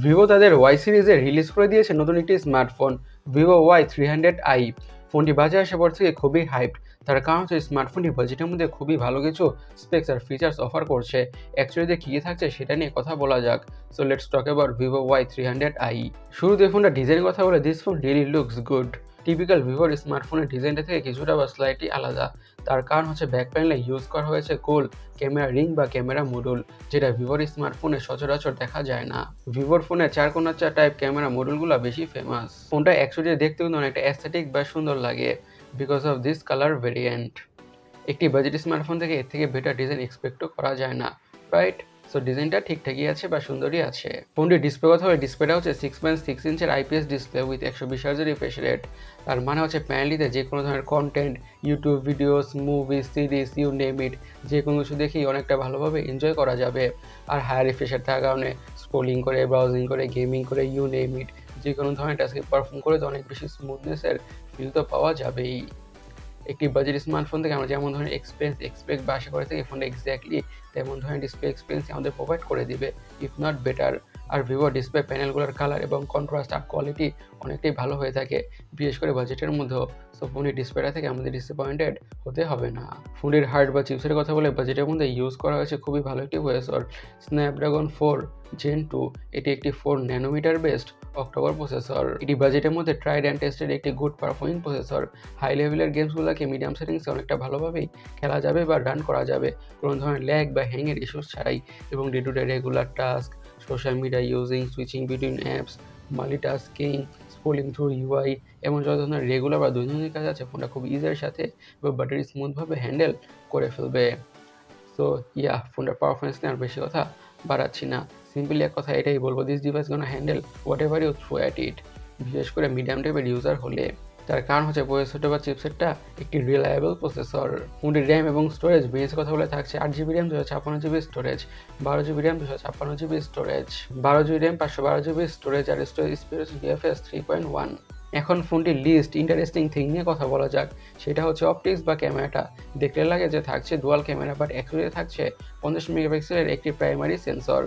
Vivo তাদের Y সিরিজে release করে দিয়েছে নতুন একটি স্মার্টফোন ভিভো Y300i। ফোনটি বাজারে আসার পর থেকে খুবই হাইপড, তার কারণ হচ্ছে স্মার্টফোনটি বাজেটের মধ্যে খুবই ভালো কিছু স্পেক্স আর ফিচার্স অফার করছে। অ্যাকচুয়ালি কী কী থাকছে সেটা নিয়ে কথা বলা যাক। So let's talk about Vivo Y300i। শুরুতে ফোনটা ডিজাইনের কথা বলে, this phone really looks good. Typical ভিভোর স্মার্টফোনের ডিজাইনটা থেকে কিছুটা বা স্লাইটলি আলাদা। তার কারণ হচ্ছে ব্যাক প্যানেলে ইউজ করা হয়েছে গোল ক্যামেরা রিং বা ক্যামেরা মডুল, যেটা ভিভোর স্মার্টফোনে সচরাচর দেখা যায় না। ভিভোর ফোনে 4.4 টাইপ ক্যামেরা মডুলগুলো বেশি ফেমাস। ফোনটা অ্যাকচুয়ালি দেখতে কিন্তু অনেকটা অ্যাস্থেটিক বা সুন্দর লাগে because of this colour variant. একটি বাজেট স্মার্টফোন থেকে এর থেকে বেটার ডিজাইন এক্সপেক্টও করা যায় না, রাইট? সো ডিজাইনটা ঠিকঠাকই আছে বা সুন্দরই আছে। ফোনটির ডিসপ্লে কথা হলে, ডিসপ্লেটা হচ্ছে 6.6 ইঞ্চের IPS display with 120 hertz refresh rate. তার মানে হচ্ছে প্যানেলটিতে যে কোনো ধরনের content, YouTube videos, movie, series, you name it, যে কোনো কিছু দেখেই অনেকটা ভালোভাবে এনজয় করা যাবে। আর হায়ার রিফ্রেশ রেট থাকার কারণে স্ক্রোলিং করে, ব্রাউজিং করে, গেমিং করে, ইউ নেম ইট, যে কোনো ধরনের টাস্কে পারফর্ম করে তো অনেক বেশি স্মুথনেসের ফিল তো পাওয়া যাবেই। একটি বাজেট স্মার্টফোন থেকে আমরা যেমন ধরনের এক্সপেক্ট বা আশা করে থাকি, ফোনটা এক্স্যাক্টলি তেমন ধরনের ডিসপ্লে এক্সপিরিয়েন্স আমাদের প্রোভাইড করে দিবে, ইফ নট বেটার। আর ভিভো ডিসপ্লে প্যানেলগুলোর কালার এবং কন্ট্রাস্ট আর কোয়ালিটি অনেকটাই ভালো হয়ে থাকে, বিশেষ করে বাজেটের মধ্যেও। সো ফোনের ডিসপ্লেটা থেকে আমাদের ডিসঅ্যাপয়েন্টেড হতে হবে না। ফোনের হার্ড বা চিপসের কথা বলে, বাজেটের মধ্যে ইউজ করা হয়েছে খুবই ভালো একটি প্রসেসর, স্ন্যাপড্রাগন 4 Gen 2। এটি একটি 4 ন্যানোমিটার বেসড অক্টোবর প্রসেসর। এটি বাজেটের মধ্যে ট্রাইড অ্যান্ড টেস্টেড একটি গুড পারফর্মিং প্রসেসর। হাই লেভেলের গেমসগুলোকে মিডিয়াম সেটিংসে অনেকটা ভালোভাবেই খেলা যাবে বা রান করা যাবে কোনো ধরনের ল্যাগ বা হ্যাংয়ের ইস্যুস ছাড়াই। এবং day to day regular task, social media using, switching between apps, multitasking, scrolling through UI, এমন যত ধরনের রেগুলার বা দৈনন্দিন কাজ আছে, ফোনটা খুব ইজির সাথে এবং ব্যাটারি স্মুথভাবে হ্যান্ডেল করে ফেলবে। সো ফোনটার পারফরমেন্স নিয়ে আর বেশি কথা বাড়াচ্ছি না, সিম্পলি এক কথা এটাই বলবো, this device gonna handle whatever you throw at it, বিশেষ করে মিডিয়াম টাইপের ইউজার হলে। তার কারণ হচ্ছে প্রসেসরটা বা চিপসেটটা একটি রিলায়েবল প্রসেসর। ফোনটির র্যাম এবং স্টোরেজ বেস কথা বলে থাকছে 8 GB RAM, 256 GB storage, 12 GB RAM, 256 GB storage, 12 GB RAM, 512 GB storage, আর স্টোরেজ স্পিড হচ্ছে UFS 3.1। এখন ফোনটির লিস্ট ইন্টারেস্টিং থিং নিয়ে কথা বলা যাক, সেটা হচ্ছে অপটিক্স বা ক্যামেরাটা। দেখতে লাগে যে থাকছে ডুয়াল ক্যামেরা, বাট অ্যাকচুয়ালি থাকছে 50 মেগাপিক্সেলের একটি প্রাইমারি সেন্সর।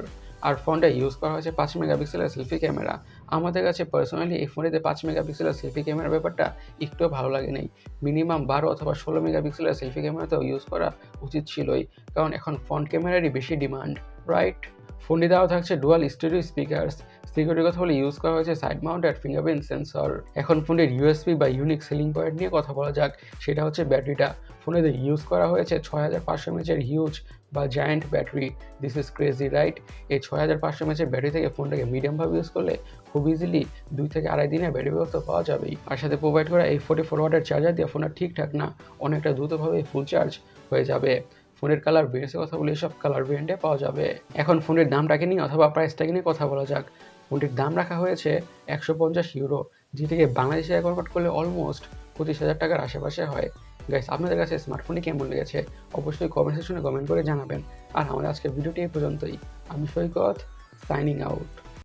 আর ফোনটা ইউজ করা হয়েছে 5 মেগাপিক্সেলের সেলফি ক্যামেরা। আমাদের কাছে পার্সোনালি এই ফোনেতে 5 মেগাপিক্সেলের সেলফি ক্যামেরার ব্যাপারটা একটু ভালো লাগে নাই। মিনিমাম 12 অথবা 16 মেগাপিক্সেলের সেলফি ক্যামেরাতেও ইউজ করা উচিত ছিলই, কারণ এখন ফ্রন্ট ক্যামেরারই বেশি ডিমান্ড, রাইট? ফোনটি দেওয়া থাকছে ডুয়াল স্টেরিও স্পিকার্স। সিকিউরিটির কথা বলে ইউজ করা হয়েছে সাইড মাউন্টেড ফিঙ্গারপ্রিন্ট সেন্সর। এখন ফোনের ইউএসপি বা ইউনিক সেলিং পয়েন্ট নিয়ে কথা বলা যাক, সেটা হচ্ছে ব্যাটারিটা। ফোনেতে ইউজ করা হয়েছে 6500 mAh হিউজ বা giant battery. This is crazy, right? এই 6500 mAh ব্যাটারি থেকে ফোনটাকে মিডিয়ামভাবে ইউজ করলে খুব ইজিলি 2 থেকে আড়াই দিনের ব্যাটারি ব্যবস্থা পাওয়া যাবেই। আর সাথে প্রোভাইড করা এই 44 ওয়াটের চার্জার দিয়ে ফোনটা ঠিকঠাক না, অনেকটা দ্রুতভাবে ফুল চার্জ হয়ে যাবে। ফোনের কালার ভেরিয়েন্টের কথা বলে এসব কালার ভেরিয়েন্টে পাওয়া যাবে। এখন ফোনের দামটাকে নিয়ে অথবা প্রাইসটাকে নিয়ে কথা বলা যাক। ফোনটির দাম রাখা হয়েছে 150 ইউরো, যেটিকে বাংলাদেশে কনভার্ট করলে অলমোস্ট 25,000 টাকার আশেপাশে হয়। গাইস, আপনাদের কাছে স্মার্টফোনটি কেমন লেগেছে অবশ্যই কমেন্ট সেকশনে কমেন্ট করে জানাবেন। আর আমাদের আজকের ভিডিওটি এই পর্যন্তই। আমি সৈকত, সাইনিং আউট।